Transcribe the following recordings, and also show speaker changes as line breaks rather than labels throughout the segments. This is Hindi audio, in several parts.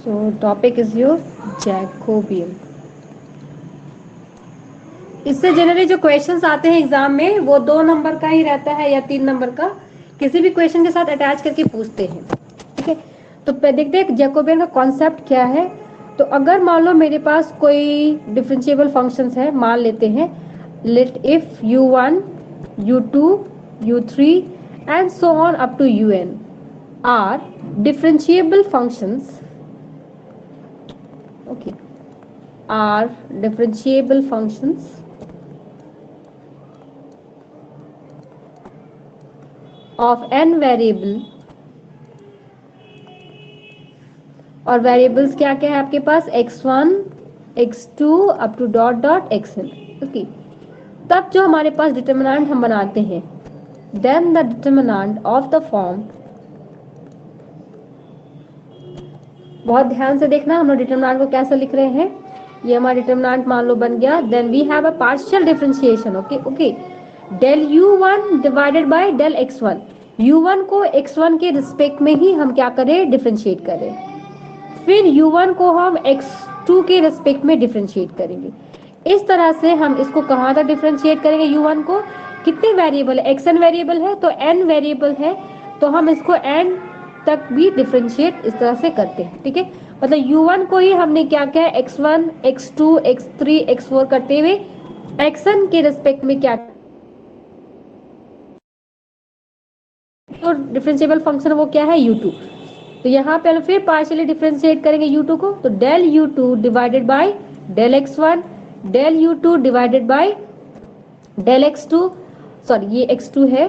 So topic is your Jacobian. इससे जनरली जो क्वेश्चंस आते हैं एग्जाम में वो 2 नंबर का ही रहता है या 3 नंबर का, किसी भी क्वेश्चन के साथ अटैच करके पूछते हैं। ठीक है, तो देखते हैं जैकोबियन का कॉन्सेप्ट क्या है। तो अगर मान लो मेरे पास कोई डिफरेंशिएबल फंक्शंस है, मान लेते हैं let if u1 u2 u3 and so on up to un are differentiable functions, okay, are differentiable functions of n variable, और वेरिएबल्स क्या क्या है आपके पास x1 x2 up to dot dot xn। Okay, तब जो हमारे पास डिटरमिनेंट हम बनाते हैं, then the determinant of the form, बहुत ध्यान से देखना हम लोग डिटरमिनेंट को कैसे लिख रहे हैं। ये हमारा डिटरमिनेंट मान लो बन गया, then we have a partial differentiation. Okay okay, del u1 divided by del x1, u1 को x1 के रिस्पेक्ट में ही हम क्या करें, डिफरेंशिएट करें, फिर u1 को हम x2 के रिस्पेक्ट में डिफरेंशिएट करेंगे। इस तरह से हम इसको कहाँ तक डिफरेंशिएट करेंगे, u1 को, कितने वेरिएबल है, xn वेरिएबल है तो n वेरिएबल है, तो हम इसको n तक भी डिफरेंशिएट इस तरह से करते हैं। ठीक है, मतलब u1 को ही हमने क्या क्या x1 x2 x3 x4 करते हुए xn के रिस्पेक्ट में क्या, तो डिफरेंशिएबल फंक्शन वो क्या है, u2। तो यहाँ पे फिर पार्शियली डिफरेंशिएट करेंगे u2 को, तो del u2 divided by del x1, del u2 divided by del x2, sorry ये x2 है,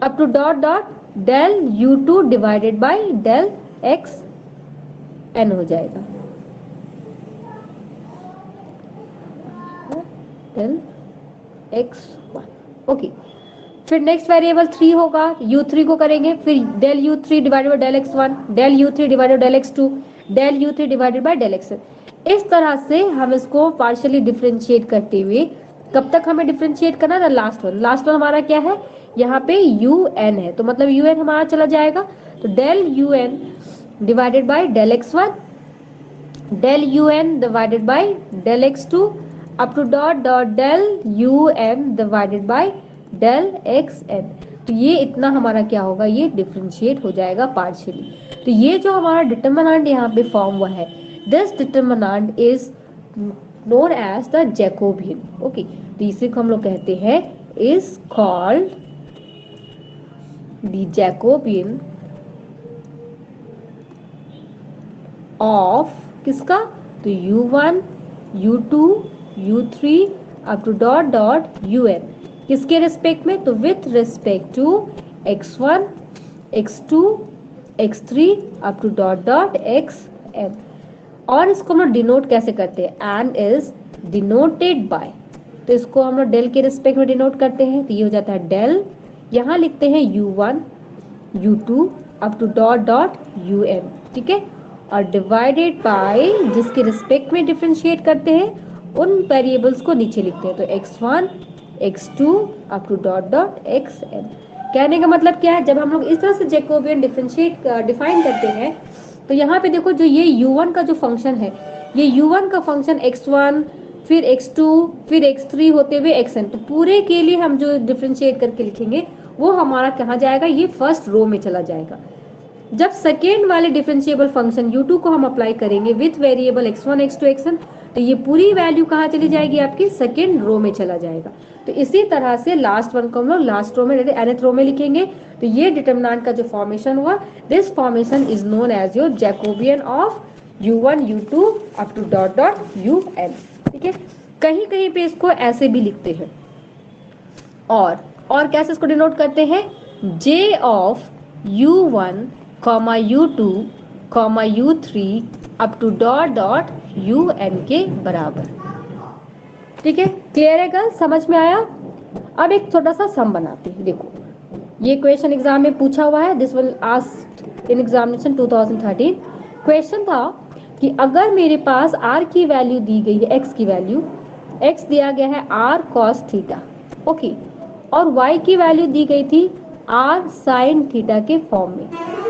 up to dot dot del u2 divided by del xn हो जाएगा, डेल x1। ओके, फिर नेक्स्ट वेरिएबल 3 होगा, u3 को करेंगे, फिर del u3 divided by del x1, del u3 divided by del x2, del u3 divided by del xn। इस तरह से हम इसको पार्शियली डिफरेंशिएट करते हुए, कब तक हमें डिफरेंशिएट करना है, लास्ट वन। लास्ट वन हमारा क्या है, यहाँ पे un है, तो मतलब un हमारा चला जाएगा, तो del un divided by del x1, del un divided by del x2 up to dot dot del um divided by del xn। तो ये इतना हमारा क्या होगा, ये डिफरेंशिएट हो जाएगा पार्शियली। तो ये जो हमारा डिटरमिनेंट यहाँ पे फॉर्म हुआ है, this determinant is known as the Jacobian. Okay, तो इसे को हम लोग कहते हैं is called the Jacobian of किसका, तो u1 u2 u3 up to dot dot un, किसके रिस्पेक्ट में, तो with respect to x1 x2 x3 up to dot dot xn। और इसको हम लोग डिनोट कैसे करते हैं, एंड इज डिनोटेड बाय, तो इसको हम लोग डेल के रिस्पेक्ट में डिनोट करते हैं, तो ये हो जाता है डेल, यहाँ लिखते हैं u1 u2 up to dot dot un। ठीक है, और डिवाइडेड बाय जिसके रिस्पेक्ट में डिफरेंशिएट करते हैं उन वेरिएबल्स को नीचे लिखते हैं, तो x1 x2 up to dot dot xn। कहने का मतलब क्या है, जब हम लोग इस तरह से जैकोबियन डिफरेंशिएट डिफाइन करते हैं, तो यहाँ पे देखो जो ये u1 का जो फंक्शन है, ये u1 का फंक्शन x1 फिर x2 फिर x3 होते हुए xn, तो पूरे के लिए हम जो डिफरेंशिएट करके लिखेंगे वो हमारा कहाँ जाएगा, ये फर्स्ट रो में चला जाएगा। जब सेकेंड वाले डिफरेंशिएबल फंक्शन u2 को हम अप्लाई करेंगे with variable x1 x2 xn, तो ये पूरी वैल्यू कहाँ चली जाएगी, आपकी सेकेंड रो में चला जाएगा। तो इसी तरह से लास्ट वन को हम लोग लास्ट रो में nth रो में लिखेंगे। तो ये डिटरमिनेंट का जो फॉर्मेशन हुआ, this formation is known as your Jacobian of u1 u2 up to dot dot un। ठीक है, कहीं कहीं पे इसको ऐसे भी लिखते हैं, और कैसे इसको डिनोट करते हैं, j of u1 comma u2 comma u3 up to dot dot un के बराबर। ठीक है, क्लियर है गर्ल, समझ में आया। अब एक छोटा सा सम बनाते हैं। देखो ये क्वेश्चन एग्जाम में पूछा हुआ है, this will asked in examination 2013। Question था कि अगर मेरे पास r की वैल्यू दी गई है, x की वैल्यू, x दिया गया है r cos थीटा, ओके, और y की वैल्यू दी गई थी r sin थीटा के फॉर्म में,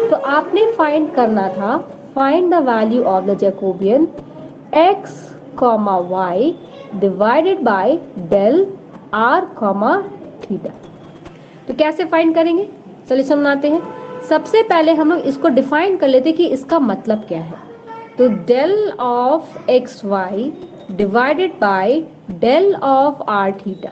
तो आपने फाइंड करना था find the value of the Jacobian x comma y divided by del r comma theta। तो कैसे फाइंड करेंगे, सॉल्यूशन बनाते हैं। सबसे पहले हम लोग इसको डिफाइन कर लेते हैं कि इसका मतलब क्या है। तो del of x y divided by del of r theta,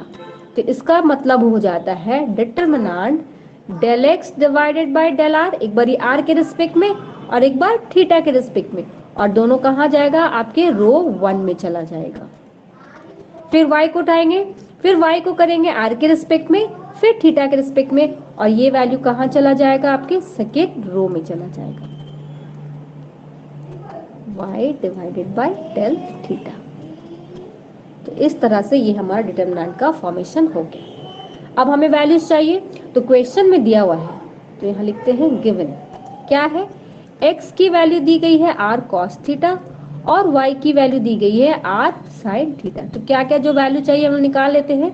तो इसका मतलब हो जाता है determinant del x divided by del r, एक बार आर के रिस्पेक्ट में और एक बार थीटा के रिस्पेक्ट में, और दोनों कहाँ जाएगा, आपके रो 1 में चला जाएगा। फिर y को उठाएंगे, फिर y को करेंगे r के रिस्पेक्ट में, फिर थीटा के रिस्पेक्ट में, और ये वैल्यू कहाँ चला जाएगा, आपके सेकेंड रो में चला जाएगा, y divided by del theta. तो इस तरह से ये हमारा डिटरमिनेंट का फॉर्मेशन हो गया। अब हमें वैल्यूज चाहिए, तो क्वेश्चन में दिया हुआ है, तो यहाँ लिखते हैं गिवन क्या है, x की वैल्यू दी गई है r cos थीटा और y की वैल्यू दी गई है r sin थीटा। तो क्या क्या जो वैल्यू चाहिए हम लोग निकाल लेते हैं।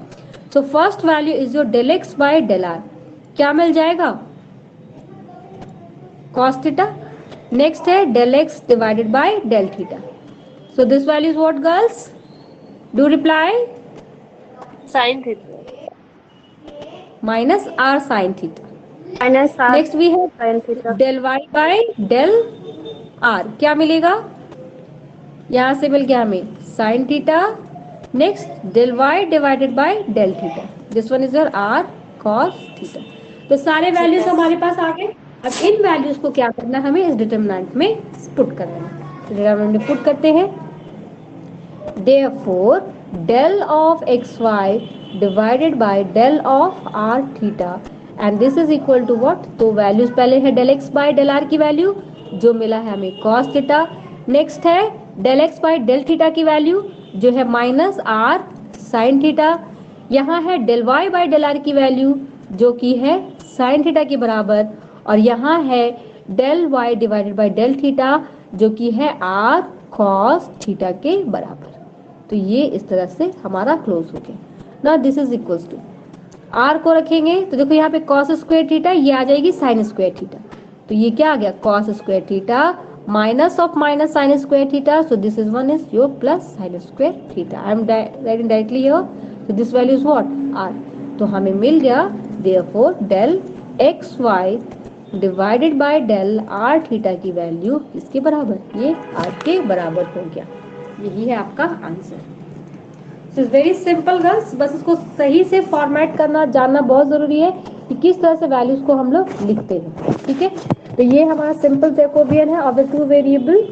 So first value is your del x by del r, क्या मिल जाएगा, cos थीटा। नेक्स्ट है del x divided by del theta. So this value is what girls, do reply,
sin theta
minus r sin theta.
minus r
next we है
sin theta
del y by del r, क्या मिलेगा, यहां से मिल गया हमें sine theta. Next del y divided by del theta, this one is your r cos theta. तो सारे वैल्यूज हमारे पास आ गए। अब इन वैल्यूज को क्या करना है, हमें इस डिटरमिनेंट में पुट करना है। तो डिटरमिनेंट में पुट करते हैं, therefore del of xy divided by del of r theta and this is equal to what, तो वैल्यूज पहले है del x by del r की वैल्यू जो मिला है हमें cos थीटा। नेक्स्ट है del x by del theta की वैल्यू जो है माइनस r sin थीटा। यहाँ है del y by del r की वैल्यू जो कि है sin थीटा के बराबर, और यहाँ है del y divided bye del theta जो कि है r cos थीटा के बराबर। तो ये इस तरह से हमारा क्लोज हो गया। ना this is equals to r को रखेंगे, तो देखो यहाँ पे कॉस स्क्वायर थीटा, ये आ जाएगी साइन स्क्वायर थीटा। तो ये क्या आ गया, cos square theta minus of minus sine square theta. So this is one is your plus sine square theta. I am writing directly here, so this value is what, r. तो हमें मिल गया therefore del x y divided by del r theta की वैल्यू इसके बराबर, ये आर के बराबर हो गया। यही है आपका answer. It's very simple girls, बस इसको सही से फॉर्मेट करना जानना बहुत जरूरी है कि किस तरह से वैल्यूज को हम लोग लिखते हैं। ठीक है, तो ये हमारा सिंपल जैकोबियन है ऑफ द टू वेरिएबल।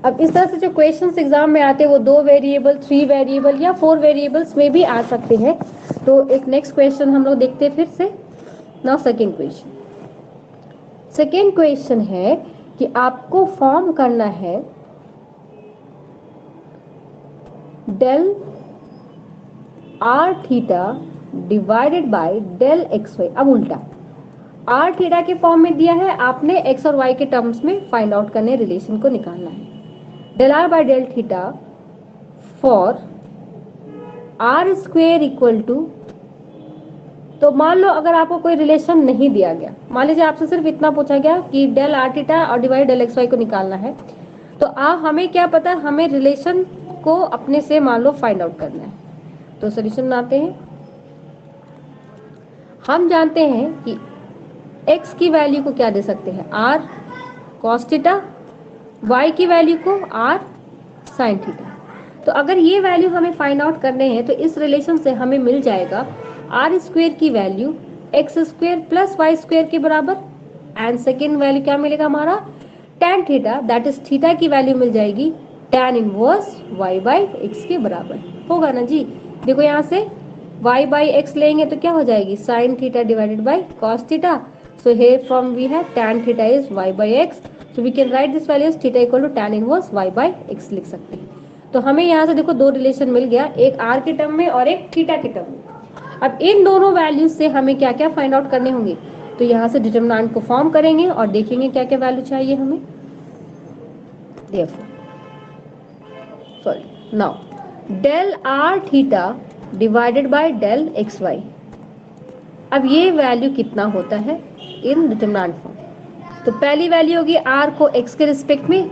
अब इस तरह से जो क्वेश्चंस एग्जाम में आते हैं वो 2 वेरिएबल, 3 वेरिएबल या 4 वेरिएबल्स में भी आ सकते हैं। तो एक नेक्स्ट क्वेश्चन हम लोग देखते हैं फिर से। Now second question, second question है कि आपको फॉर्म करना है del r theta divided by del x y. अब उल्टा आर थीटा के फॉर्म में दिया है, आपने एक्स और वाई के टर्म्स में फाइंड आउट करने, रिलेशन को निकालना है। Del r by del theta for r square equal to, तो मान लो अगर आपको कोई रिलेशन नहीं दिया गया, मान लीजिए आपसे सिर्फ इतना पूछा गया कि डेल आर थीटा और डिवाइड डेल एक्स वाई को निकालना है, तो आप हमें क्या पता, हमें रिलेशन को अपने से मान लो फाइंड आउट करना है। तो सॉल्यूशन बनाते हैं। हम जानते हैं कि x की वैल्यू को क्या दे सकते हैं, r cos थीटा, y की वैल्यू को r sin थीटा। तो अगर ये वैल्यू हमें फाइंड आउट करने हैं तो इस रिलेशन से हमें मिल जाएगा r स्क्वायर की value x square plus y square के बराबर, एंड सेकेंड वैल्यू क्या मिलेगा हमारा tan theta, that is theta की वैल्यू मिल जाएगी tan इनवर्स y बाई x के बराबर। होगा ना जी, देखो यहाँ से y बाई x लेंगे तो क्या हो जाएगी sin theta divided by cos theta. So here from we have tan theta is y बाई x, so we can write this value as theta equal to tan inverse y बाई x लिख सकते हैं। तो हमें यहाँ से देखो 2 रिलेशन मिल गया, एक r के टर्म में और एक थीटा के टर्म में। अब इन दोनों वैल्यूज से हमें क्या क्या फाइंड आउट करने होंगे, तो यहाँ से डिटरमिनेंट को फॉर्म करेंगे और देखेंगे क्या क्या वैल्यू चाहिए हमें। therefore sorry now del r theta divided by del xy, अब ये वैल्यू कितना होता है इन डिटरमिनेंट फॉर्म, तो पहली वैल्यू होगी आर को एक्स के रिस्पेक्ट में,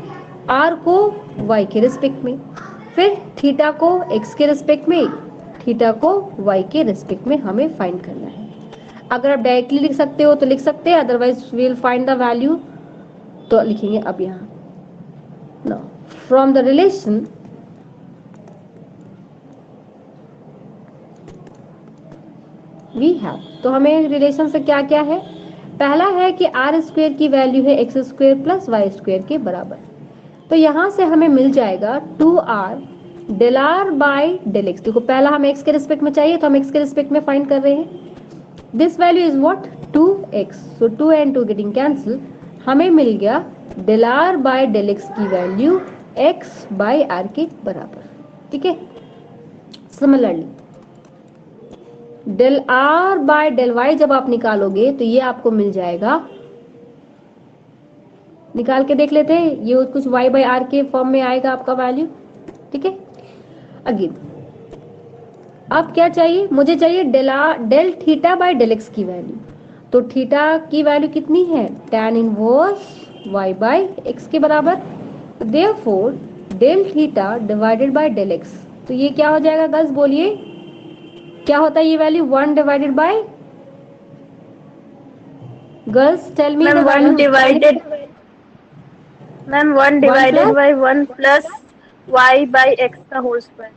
आर को वाई के रिस्पेक्ट में, फिर थीटा को एक्स के रिस्पेक्ट में, थीटा को वाई के रिस्पेक्ट में हमें फाइंड करना है। अगर आप डायरेक्टली लिख सकते हो तो लिख सकते हैं, otherwise we will find the value. तो लिखेंगे अब यहाँ now from the relation we have, तो हमें रिलेशन से क्या क्या है, पहला है कि आर स्क्वेयर की वैल्यू है x square plus y square के बराबर। तो यहाँ से हमें मिल जाएगा 2r del r by del x. देखो पहला हमें एक्स के रिस्पेक्ट में चाहिए तो हम एक्स के रिस्पेक्ट में फाइंड कर रहे हैं। This value is what 2x, so 2 and 2 getting cancel, हमें मिल गया del r by del x की वैल्यू x बाय आर के बराबर। ठीक है, similarly del r by del y जब आप निकालोगे तो ये आपको मिल जाएगा, निकाल के देख लेते हैं, ये कुछ y बाय आर के फॉर्म में आएगा आपका वैल्यू। ठीक है, अगेन अब क्या चाहिए, मुझे चाहिए del theta by del x की वैल्यू। तो थीटा की वैल्यू कितनी है, tan inverse y by x के बराबर। Therefore del theta divided by del x, तो ये क्या हो जाएगा गर्ल्स, बोलिए क्या होता है ये value, 1 divided by, girls tell me the
ma'am
value,
1
1
divided
plus,
by 1 plus y by x का होल स्क्वायर।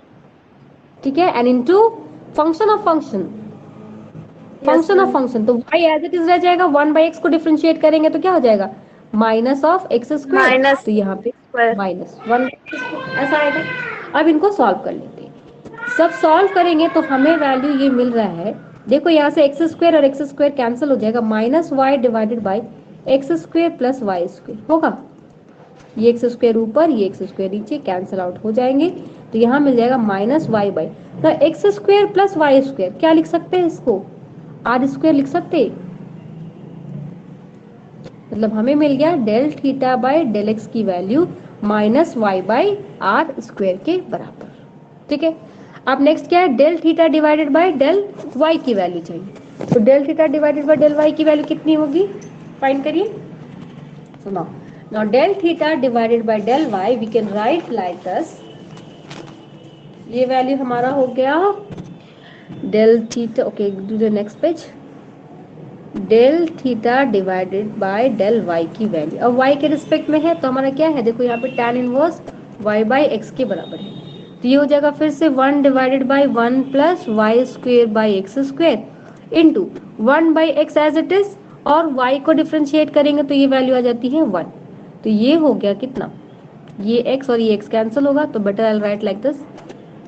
ठीक है, and into function of function,
yes
function of
ma'am.
Function, तो y एज इट इज रह जाएगा, 1 बाई एक्स को डिफरेंशिएट करेंगे तो क्या हो जाएगा, minus of x square,
minus
तो यहाँ पे
स्क्वायर।
-1 ऐसा आएगा। अब इनको सॉल्व कर लेते हैं, सब सॉल्व करेंगे तो हमें वैल्यू ये मिल रहा है, देखो यहाँ से एक्स स्क्वायर और एक्स स्क्वायर कैंसिल हो जाएगा, minus y divided by x square plus y square होगा, ये एक्स स्क्वायर ऊपर ये एक्स स्क्वायर नीचे कैंसिल आउट हो जाएंगे, तो यहाँ मिल जाएगा माइनस वाई बाई, तो x square plus y square क्या लिख सकते हैं इसको, आर स्क्वायर लिख सकते हैं, मतलब हमें मिल गया del theta by del x की value minus y by r square के बराबर। ठीक है, अब नेक्स्ट क्या है, del theta divided by del y की वैल्यू चाहिए, तो del theta divided by del y की वैल्यू कितनी होगी, फाइंड करिए। So now del theta divided by del y we can write like this, ये वैल्यू हमारा हो गया del theta, okay do the next page, del theta divided by del y की वैल्यू, अब वाई के रिस्पेक्ट में है तो हमारा क्या है, देखो यहाँ पे tan inverse y by x के बराबर है, तो ये हो जाएगा फिर से 1 divided by 1 plus y square by x square into 1 by x as it is, और y को डिफ्रेंशिएट करेंगे तो ये वैल्यू आ जाती है 1, तो ये हो गया कितना, ये x और ये x कैंसिल होगा, तो better I write like this,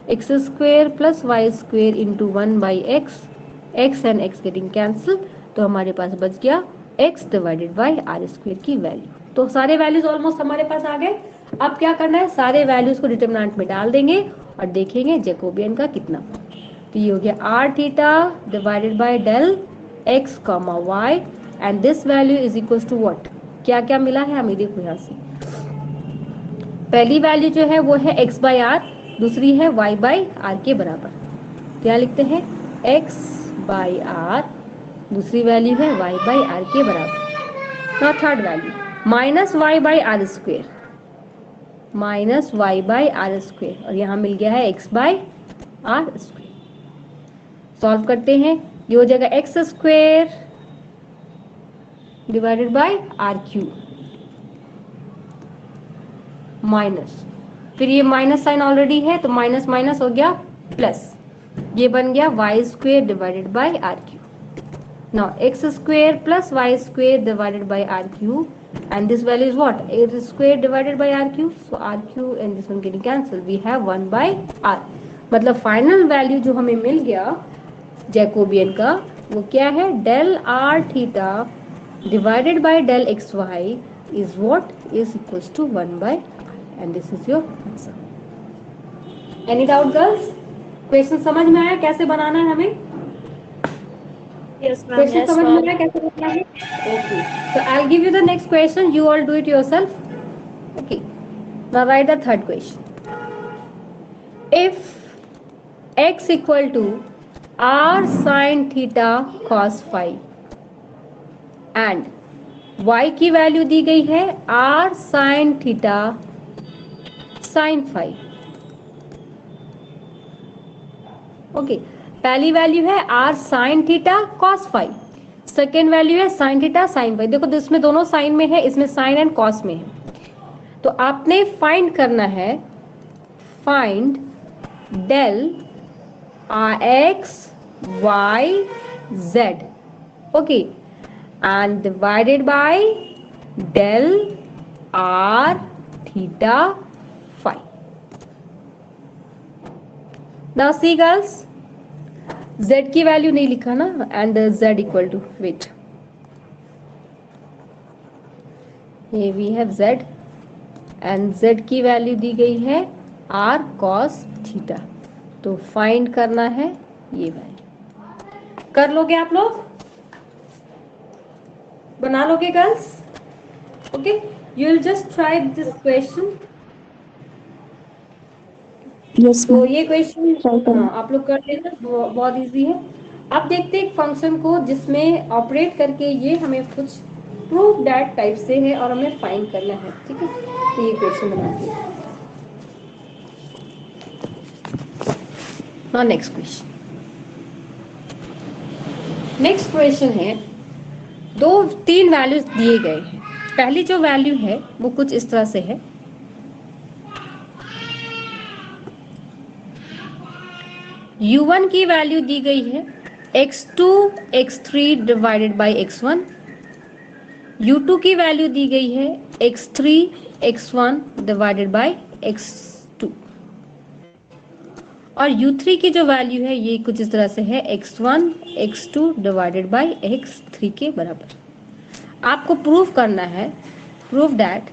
x square plus y square into 1 by x and x getting cancel, तो हमारे पास बच गया x divided by r square की वैल्यू। तो सारे वैल्यूज ऑलमोस्ट हमारे पास आ गए, अब क्या करना है, सारे वैल्यूज को डिटरमिनेंट में डाल देंगे और देखेंगे जैकोबियन का कितना, तो ये हो गया r theta divided by del x comma y and this value is equal to what, क्या क्या मिला है हमें, देखो यहाँ से पहली वैल्यू जो है वो है x बाई आर, दूसरी है y बाई आर के बराबर, तो यहाँ लिखते हैं x बाई आर, दूसरी वैल्यू है y बाई आर के बराबर। Now third value minus y by r square, minus y by r square, और यहाँ मिल गया है x by r square, solve करते हैं, ये हो जाएगा x square divided by r cube minus, फिर ये माइनस साइन ऑलरेडी है तो माइनस माइनस हो गया प्लस, ये बन गया y square divided by r cube. Now x square plus y square divided by r cube and this value is what, a square divided by r cube, so r cube and this one getting cancel, we have 1 by r, मतलब फाइनल वैल्यू जो हमें मिल गया जैकोबियन का वो क्या है, del r theta divided by del x y is what is equals to 1 by r and this is your answer. Any doubt girls? Question समझ में आया कैसे बनाना है हमें,
यस मैम।
क्वेश्चन
यस
समझ में
मैम।
आया कैसे बनाना है, okay, so I'll give you the next question, you all do it yourself, okay, now write the third question, if x equal to r sin theta cos phi and y की वैल्यू दी गई है r sin theta sin phi. Okay, पहली वैल्यू है r sin theta cos phi, second value है sin थीटा sin फाई। देखो इसमें दोनों साइन में है, इसमें साइन एंड कॉस में है। तो आपने फाइंड करना है, find del x y z, okay, and divided by del r theta phi. Now see girls, z की वैल्यू नहीं लिखा ना, and z equal to wait, ये we have z and z की वैल्यू दी गई है r cos थीटा। तो फाइंड करना है ये वैल्यू। कर लोगे आप लोग, बना लोगे girls? Okay, you will just try this question.
Yes
तो
मैम,
ये क्वेश्चन
ट्राई करें।
आप लोग कर लेना, बहुत इजी है। अब देखते हैं एक फंक्शन को जिसमें ऑपरेट करके ये हमें कुछ प्रूफ दैट टाइप से है और हमें फाइंड करना है, ठीक है? तो ये क्वेश्चन बनाते हैं। हाँ, नेक्स्ट क्वेश्चन। नेक्स्ट क्वेश्चन है, तीन वैल्यूज दिए गए हैं। पहली जो वैल्यू है वो कुछ इस तरह से है, u1 की वैल्यू दी गई है x2 x3 divided by x1, u2 की वैल्यू दी गई है x3 x1 divided by x2, और u3 की जो वैल्यू है ये कुछ इस तरह से है x1 x2 divided by x3 के बराबर। आपको प्रूव करना है, प्रूव दैट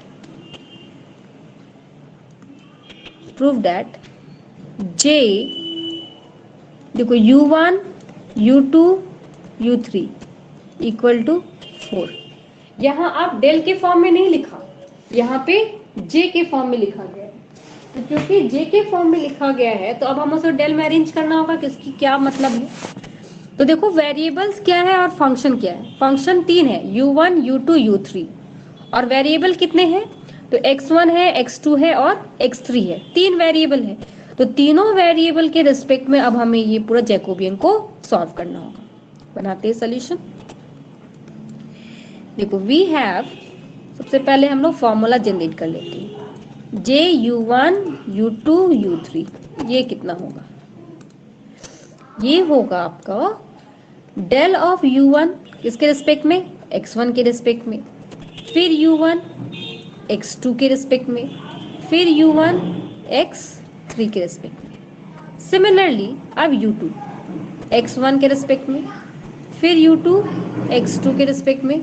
j, देखो u1 u2 u3 equal to 4। यहाँ आप डेल के फॉर्म में नहीं लिखा, यहाँ पे जे के फॉर्म में लिखा गया है। तो क्योंकि जे के फॉर्म में लिखा गया है तो अब हमें उसे डेल में अरेंज करना होगा कि इसकी क्या मतलब है। तो देखो वेरिएबल्स क्या है और फंक्शन क्या है। फंक्शन तीन है, u1 u2 u3, और वेरिएबल कितने हैं? तो x1 है, x2 है और x3 है, तीन वेरिएबल है। तो तीनों वेरिएबल के रिस्पेक्ट में अब हमें ये पूरा जैकोबियन को सॉल्व करना होगा। बनाते हैं सोल्यूशन। देखो वी हैव, सबसे पहले हम लोग फॉर्मूला जनरेट कर लेते हैं, जे u1 u2 u3, ये कितना होगा? ये होगा आपका डेल ऑफ u1 किसके रिस्पेक्ट में? x1 के रिस्पेक्ट में, फिर u1 x2 के रिस्पेक्ट में, फिर u1 x3 के रिस्पेक्ट में। सिमिलरली अब u2 x1 के रिस्पेक्ट में, फिर u2 x2 के रिस्पेक्ट में,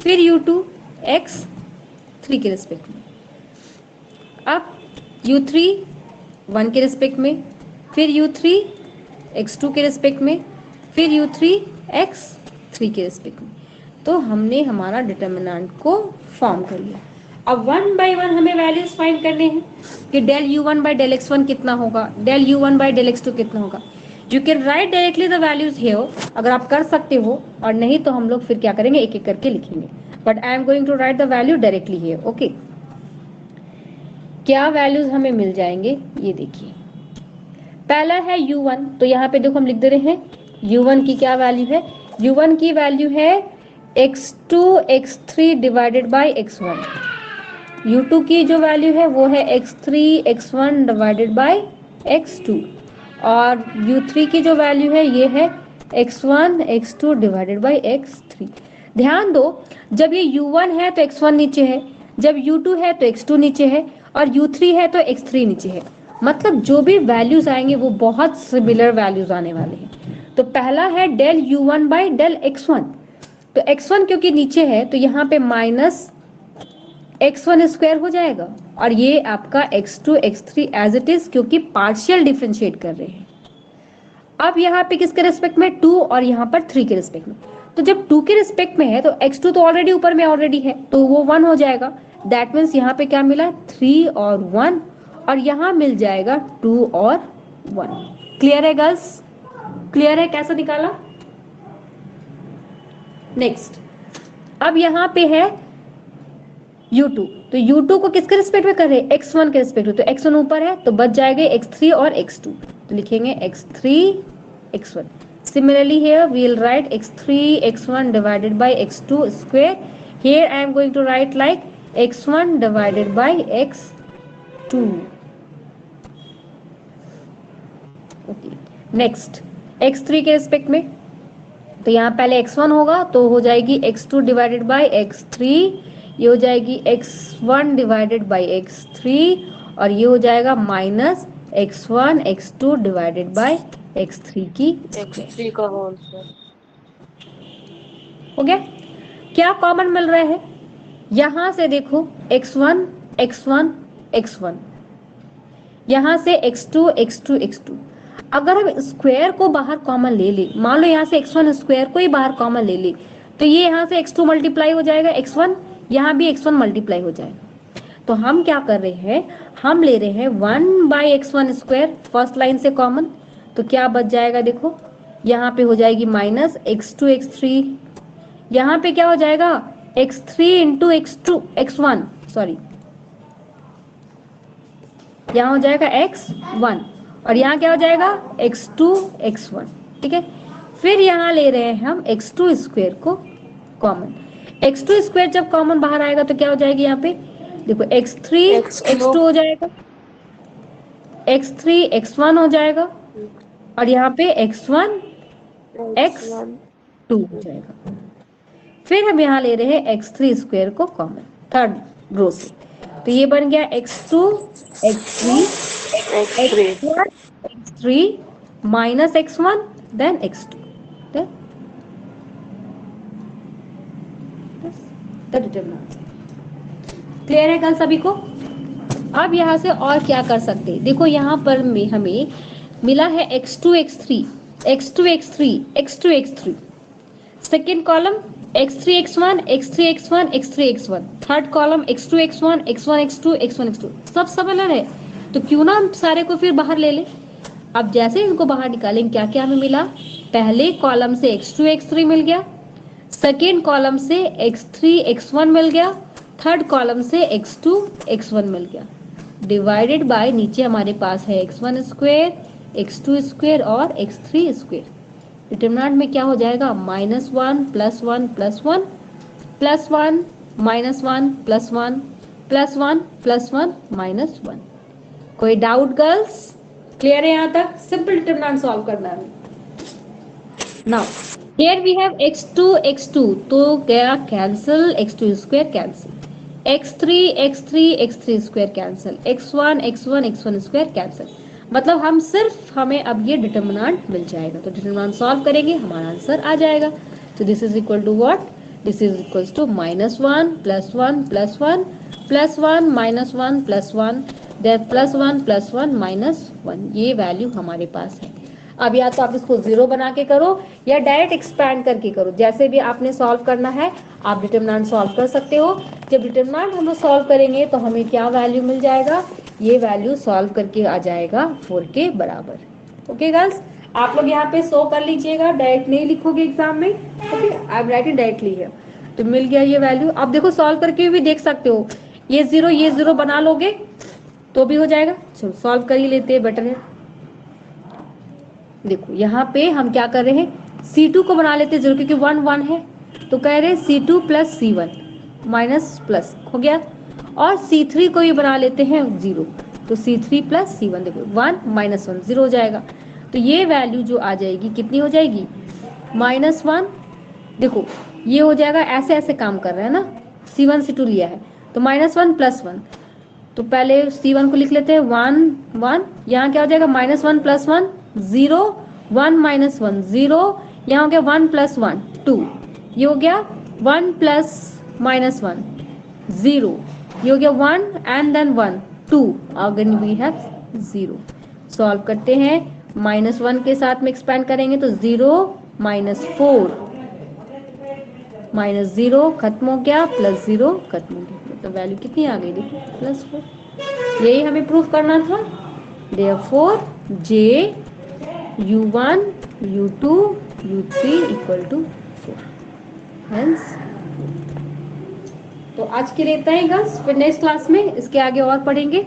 फिर u2 x3 के रिस्पेक्ट में। अब u3 1 के रिस्पेक्ट में, फिर u3 x2 के रिस्पेक्ट में, फिर u3 x3 के रिस्पेक्ट में। तो हमने हमारा डिटर्मिनेंट को फॉर्म कर लिया। अब वन बाय वन हमें वैल्यूज फाइंड करने हैं कि del u1 bye del x1 कितना होगा, del u1 bye del x2 कितना होगा। You can write directly the values here, अगर आप कर सकते हो, और नहीं तो हम लोग फिर क्या करेंगे, एक एक करके लिखेंगे। But I am going to write the value directly here. Okay, क्या वैल्यूज हमें मिल जाएंगे ये देखिए। पहला है u1, तो यहाँ पे देखो हम लिख दे रहे हैं u1 की क्या वैल्यू है। u1 की वैल्यू है x2 x3 divided by x1। u2 की जो वैल्यू है वो है x3 x1 divided by x2, और u3 की जो वैल्यू है ये है x1 x2 divided by x3। ध्यान दो, जब ये u1 है तो x1 नीचे है, जब u2 है तो x2 नीचे है, और u3 है तो x3 नीचे है। मतलब जो भी वैल्यूज आएंगे वो बहुत सिमिलर वैल्यूज आने वाले हैं। तो पहला है del u1 by del x1, तो x1 क्योंकि नीचे है तो यहाँ पे माइनस x1 स्क्वायर हो जाएगा, और ये आपका x2 x3 as it is, क्योंकि पार्शियल डिफरेंशिएट कर रहे हैं। अब यहाँ पे किसके रिस्पेक्ट में? 2, और यहाँ पर 3 के रिस्पेक्ट में। तो जब 2 के रिस्पेक्ट में है तो x2 तो ऑलरेडी ऊपर में ऑलरेडी है, तो वो 1 हो जाएगा। दैट मीन्स यहाँ पे क्या मिला? 3 और 1, और यहाँ मिल जाएगा 2 और 1। क्लियर है गर्ल्स? क्लियर है कैसा निकाला? नेक्स्ट, अब यहाँ पे है u2, तो u2 को किसके रिस्पेक्ट में कर रहे हैं, x1 के रिस्पेक्ट में, तो x1 ऊपर है तो बच जाएगा x3 और x2, तो लिखेंगे x3 x1. Similarly here we will write x3 x1 divided by x2 square. Here I am going to write like x1 divided by x2. Okay. Next x3 के रिस्पेक्ट में, तो यहाँ पहले x1 होगा तो हो जाएगी x2 डिवाइडेड बाई x3, ये हो जाएगी x1 डिवाइडेड बाई x3, और ये हो जाएगा minus x1 x2 divided by x3 की
x3 का होल स्क्वायर.
हो गया. क्या कॉमन मिल रहा है, यहां से देखो x1 x1 x1, यहां से x2 x2 x2. अगर हम स्क्वायर को बाहर कॉमन ले ले, मान लो यहाँ से x1 स्क्वायर को ही बाहर कॉमन ले ले, तो ये यहाँ से x2 मल्टीप्लाई हो जाएगा x1, यहाँ भी x1 मल्टीप्लाई हो जाएगा. तो हम क्या कर रहे हैं, हम ले रहे हैं 1 by x1 square first line से कॉमन, तो क्या बच जाएगा देखो, यहाँ पे हो जाएगी माइनस x2 x3, यहाँ पे क्या हो जाएगा x3 into x2 x1, sorry यहाँ हो जाएगा x1, और यहाँ क्या हो जाएगा x2 x1. ठीक है, फिर यहाँ ले रहे हैं हम x2 स्क्वायर को कॉमन. x2 स्क्वायर जब कॉमन बाहर आएगा तो क्या हो जाएगी, यहाँ पे देखो x3 x2 हो जाएगा, x3 x1 हो जाएगा, और यहाँ पे x1 x2 हो जाएगा. फिर हम यहाँ ले रहे हैं x3 स्क्वायर को कॉमन थर्ड रो से, तो ये बन गया x2 x3 x3 minus x1 then x2, then the determinant. Clear है कल सभी को. अब यहाँ से और क्या कर सकते हैं, देखो यहाँ पर में हमें मिला है x2 x3 x2 x3 x2 x3, second column x3 x1 x3 x1 x3 x1, third column x2 x1 x1 x2 x1 x2, सब सिमिलर है, तो क्यों ना हम सारे को फिर बाहर ले लें. अब जैसे इनको बाहर निकालेंगे क्या क्या हमें मिला, पहले कॉलम से x2 x3 मिल गया, सेकेंड कॉलम से x3 x1 मिल गया, थर्ड कॉलम से x2 x1 मिल गया, डिवाइडेड बाय नीचे हमारे पास है x1 स्क्वायर x2 स्क्वायर और x3 स्क्वायर. डिटरमिनेंट में क्या हो जाएगा, -1 +1 +1 +1 -1 +1 +1 +1 -1. कोई डाउट गर्ल्स, क्लियर है यहाँ तक, सिंपल डिटरमिनेंट सॉल्व करना है. Now here we have x2 x2, तो गया cancel, x2 square cancel, x3 x3 x3 square cancel, x1 x1 x1 square cancel. मतलब हम सिर्फ हमें अब ये डिटरमिनेंट मिल जाएगा, तो डिटरमिनेंट सॉल्व करेंगे हमारा आंसर आ जाएगा. तो this is equal to what, this is equals to -1 +1 +1 +1 -1 +1 then +1 +1 -1, ये वैल्यू हमारे पास है. अब या तो आप इसको 0 बना के करो या डायरेक्ट एक्सपैंड करके करो, जैसे भी आपने सॉल्व करना है आप डिटरमिनेंट सॉल्व कर सकते हो. जब डिटरमिनेंट हम सॉल्व करेंगे तो हमें क्या वैल्यू मिल जाएगा, ये वैल्यू सॉल्व करके आ जाएगा 4 के बराबर. ओके गर्ल्स, आप लोग यहाँ पे 100 कर लीजिएगा, डायरेक्ट नहीं लिखोगे एग्जाम में. Okay, I am writing directly है, तो मिल गया ये वैल्यू. आप देखो सॉल्व करके भी देख सकते हो, ये 0 बना लोगे तो भी हो जाएगा. चलो सॉल्व कर ही लेते हैं, बेटर है. देखो यहाँ पे हम क्या कर रहे हैं, C2 को बना लेते हैं 0, क्योंकि 1 1 है, तो कह रहे हैं C2 + C1 माइनस प्लस हो गया, और C3 को भी बना लेते हैं 0, तो C3 + C1, देखो 1 -1 0 हो जाएगा. तो ये वैल्यू जो आ जाएगी कितनी हो जाएगी, -1. देखो ये हो जाएगा, ऐसे ऐसे काम कर रहे हैं ना, C1 C2 लिया है तो -1 +1, तो पहले C1 को लिख लेते हैं 1 1, यहाँ क्या हो जाएगा -1 +1 0 1 -1 0, यहाँ हो गया 1 + 1 2, ये हो गया 1 + -1 0, ये हो गया 1 and then 1 2, again we have 0. Solve करते हैं, -1 के साथ में एक्सपेंड करेंगे तो 0 -4 -0 खत्म हो गया, +0 खत्म हो गया, मतलब वैल्यू कितनी आ गई देखो +4. यही हमें प्रूफ करना था. Therefore J U1 U2 U3 = 4. Hence तो आज के लिए इतना ही गर्ल्स, फिर नेक्स्ट क्लास में इसके आगे और पढ़ेंगे।